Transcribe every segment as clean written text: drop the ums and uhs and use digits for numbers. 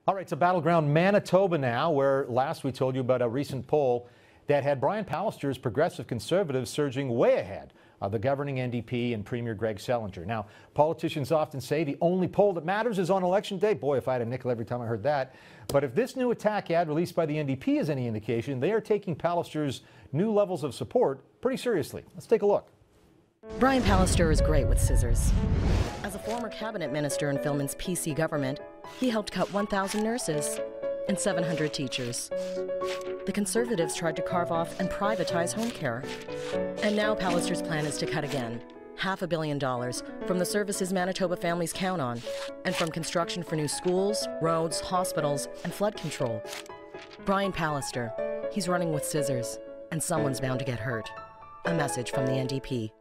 All right, it's a battleground Manitoba now, where last we told you about a recent poll that had Brian Pallister's Progressive Conservatives surging way ahead of the governing NDP and Premier Greg Selinger. Now, politicians often say the only poll that matters is on election day. Boy, if I had a nickel every time I heard that. But if this new attack ad released by the NDP is any indication, they are taking Pallister's new levels of support pretty seriously. Let's take a look. Brian Pallister is great with scissors. As a former cabinet minister in Filmon's PC government, he helped cut 1,000 nurses and 700 teachers. The Conservatives tried to carve off and privatize home care. And now Pallister's plan is to cut again, $500 million from the services Manitoba families count on, and from construction for new schools, roads, hospitals, and flood control. Brian Pallister, he's running with scissors, and someone's bound to get hurt. A message from the NDP.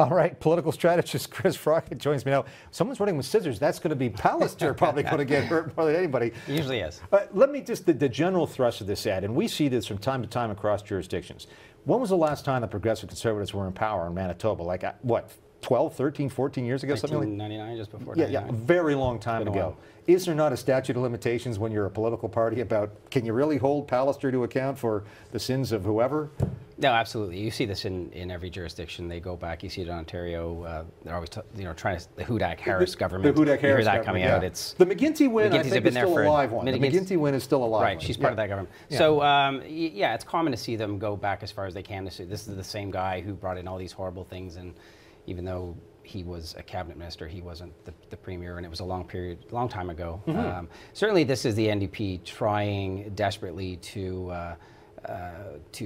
All right, political strategist Chris Frockett joins me now. Someone's running with scissors. That's going to be Pallister probably going to get hurt more than anybody. He usually is. Let me just, the general thrust of this ad, and we see this from time to time across jurisdictions. When was the last time the Progressive Conservatives were in power in Manitoba? Like, what, 12, 13, 14 years ago? 1999, just before 99? Yeah, a very long time ago. Is there not a statute of limitations when you're a political party about, can you really hold Pallister to account for the sins of whoever? No, absolutely. You see this in every jurisdiction. They go back. You see it in Ontario. They're always trying to, the Hudak-Harris government. The Hudak-Harris you hear that government, coming yeah. out. It's the McGuinty win, I think, is still a live one. The McGuinty win is still a live one. Right, she's part of that government. Yeah. So, yeah, it's common to see them go back as far as they can to see this is the same guy who brought in all these horrible things, and even though he was a cabinet minister, he wasn't the premier, and it was a long time ago. Mm-hmm. Certainly, this is the NDP trying desperately to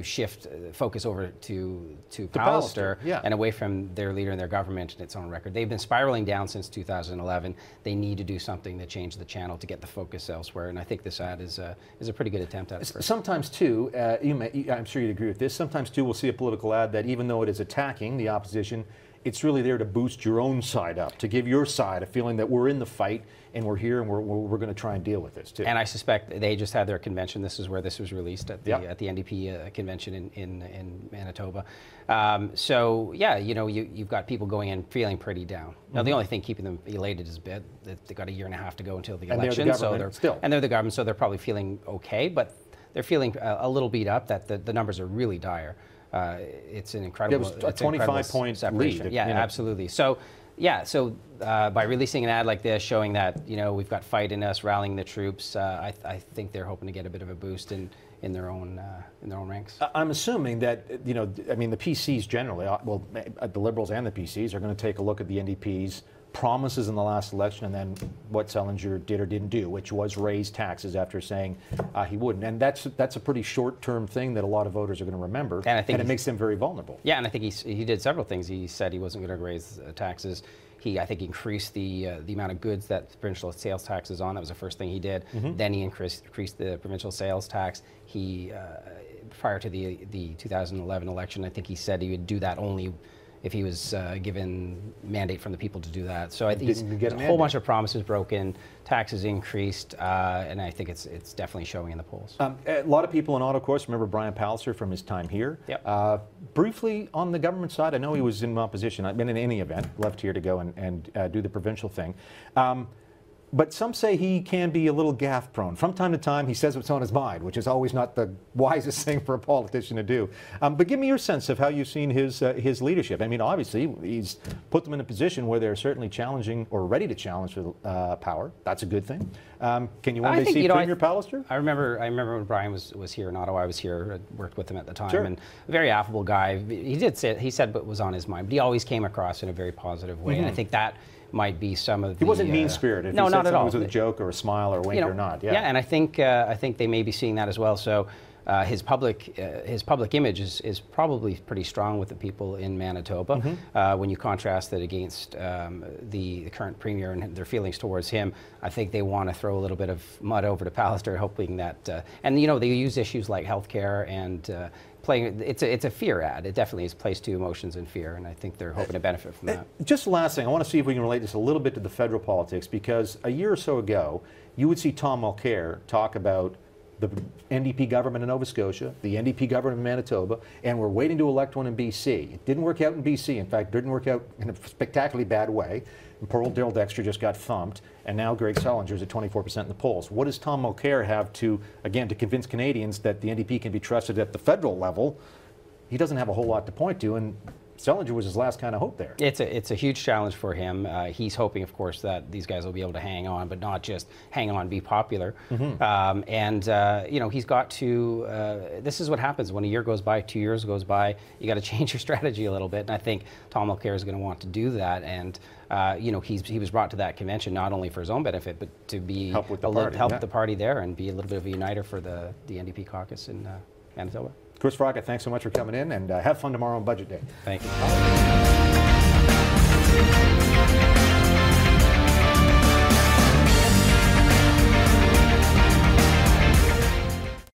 shift focus over to Pallister, yeah, and away from their leader and their government and its own record. They've been spiraling down since 2011. They need to do something to change the channel to get the focus elsewhere, and I think this ad is a pretty good attempt at it. Sometimes, too, I'm sure you'd agree with this, sometimes, too, we'll see a political ad that even though it is attacking the opposition, it's really there to boost your own side up, to give your side a feeling that we're in the fight and we're here and we're going to try and deal with this too. And I suspect they just had their convention. This is where this was released at the NDP convention in Manitoba. So yeah, you've got people going in feeling pretty down. Now the only thing keeping them elated is a bit that they got a year and a half to go until the election. They're the government, so they're probably feeling okay, but they're feeling a little beat up that the numbers are really dire. It's an incredible. It was a 25-point lead. Yeah, absolutely. So, yeah. So by releasing an ad like this, showing that we've got fight in us, rallying the troops, I think they're hoping to get a bit of a boost in their own ranks. I'm assuming that I mean the PCs generally, well, the Liberals and the PCs are going to take a look at the NDP's promises in the last election and then what Selinger did or didn't do, which was raise taxes after saying he wouldn't. And that's a pretty short-term thing that a lot of voters are going to remember, and it makes them very vulnerable. Yeah, and I think he did several things. He said he wasn't going to raise taxes. I think, increased the amount of goods that the provincial sales tax is on. That was the first thing he did. Mm-hmm. Then he increased the provincial sales tax. He, prior to the 2011 election, I think he said he would do that only if he was given mandate from the people to do that. So I think a whole bunch of promises broken, taxes increased, and I think it's definitely showing in the polls. A lot of people in Ottawa, of course, remember Brian Pallister from his time here. Yep. Briefly on the government side, I know he was in opposition. I've been in any event, left here to go and do the provincial thing. But some say he can be a little gaffe prone. From time to time, he says what's on his mind, which is always not the wisest thing for a politician to do. But give me your sense of how you've seen his leadership. I mean, obviously, he's put them in a position where they're certainly challenging or ready to challenge for power. That's a good thing. Can you one day see Premier Pallister? I remember when Brian was here in Ottawa. I was here, worked with him at the time, sure, and a very affable guy. He said what was on his mind, but he always came across in a very positive way, and I think that might be some of the... He wasn't mean-spirited. No, not at all. It was with a joke or a smile or a wink or not. Yeah, and I think they may be seeing that as well. So his public image is probably pretty strong with the people in Manitoba. Mm-hmm. When you contrast that against the current premier and their feelings towards him, I think they want to throw a little bit of mud over to Pallister, hoping that... and they use issues like healthcare and... it's a fear ad. It definitely is placed to emotions and fear, and I think they're hoping to benefit from that. Just last thing, I want to see if we can relate this a little bit to the federal politics, because a year or so ago, you would see Tom Mulcair talk about the NDP government in Nova Scotia, the NDP government in Manitoba, and we're waiting to elect one in BC. It didn't work out in BC. In fact, it didn't work out in a spectacularly bad way. and poor old Daryl Dexter just got thumped, and now Greg Sellinger's at 24% in the polls. What does Tom Mulcair have to, again, to convince Canadians that the NDP can be trusted at the federal level? He doesn't have a whole lot to point to, and Sellinger was his last kind of hope there. It's a huge challenge for him. He's hoping, of course, that these guys will be able to hang on, but not just hang on, be popular. You know, he's got to. This is what happens when a year goes by, 2 years goes by. You got to change your strategy a little bit, and I think Tom Mulcair is going to want to do that. And you know, he was brought to that convention not only for his own benefit, but to be help the party there and be a little bit of a uniter for the NDP caucus in Manitoba. Chris Froggett, thanks so much for coming in, and have fun tomorrow on Budget Day. Thank you.